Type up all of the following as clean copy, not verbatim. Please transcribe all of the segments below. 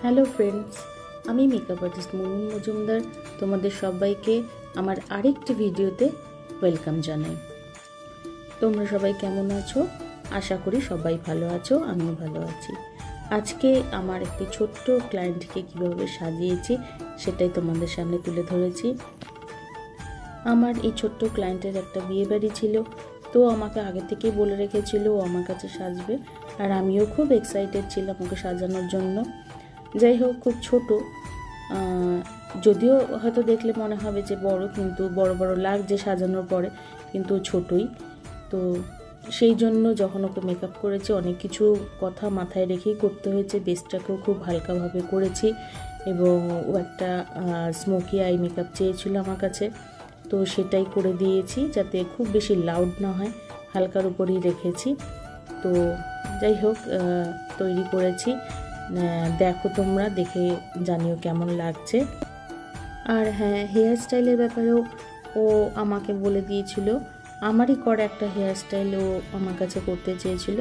Hello friends, আমি makeup artist Munmun Majumdar তোমাদের সবাইকে আমার আরেকটি ভিডিওতে ওয়েলকাম জানাই। তোমরা সবাই কেমন আছো? আশা করি সবাই ভালো আছো, আমিও ভালো আছি। আজকে আমার একটি ছোট্ট ক্লায়েন্টকে কীভাবে সাজিয়েছি সেটাই তোমাদের সামনে তুলে ধরেছি। আমার এই ছোট্ট ক্লায়েন্টের একটা বিয়েবাড়ি ছিল, তো আমাকে আগে থেকেই বলে রেখেছিল ও আমার কাছে সাজবে, আর আমিও খুব এক্সাইটেড ছিলাম ওকে সাজানোর জন্য। যাই হোক, খুব ছোট, যদিও হয়তো দেখলে মনে হবে যে বড়, কিন্তু বড় বড় লাগছে সাজানোর পরে, কিন্তু ছোটই। তো সেই জন্য যখন ওকে মেকআপ করেছি অনেক কিছু কথা মাথায় রেখেই করতে হয়েছে। বেসটাকেও খুব হালকাভাবে করেছি এবং ও একটা স্মোকি আই মেকআপ চেয়েছিল আমার কাছে, তো সেটাই করে দিয়েছি যাতে খুব বেশি লাউড না হয়, হালকার উপরেই রেখেছি। তো যাই হোক, তৈরি করেছি, দেখো তোমরা, দেখে জানিও কেমন লাগছে। আর হ্যাঁ, হেয়ার স্টাইলের ব্যাপারেও ও আমাকে বলে দিয়েছিল, আমারই করা একটা হেয়ার স্টাইল ও আমার কাছে করতে চেয়েছিল।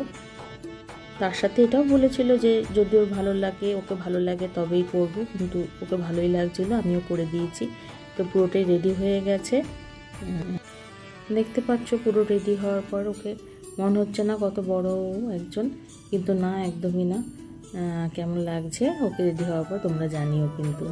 তার সাথে এটাও বলেছিল যে যদি ওর ভালো লাগে, ওকে ভালো লাগে তবেই করব, কিন্তু ওকে ভালোই লাগছিলো, আমিও করে দিয়েছি। তো পুরোটাই রেডি হয়ে গেছে, দেখতে পাচ্ছ। পুরো রেডি হওয়ার পর ওকে মনে হচ্ছে না কত বড় একজন, কিন্তু না, একদমই না। কেমন লাগছে ওকে রেডি হওয়ার পর তোমরা জানিও কিন্তু।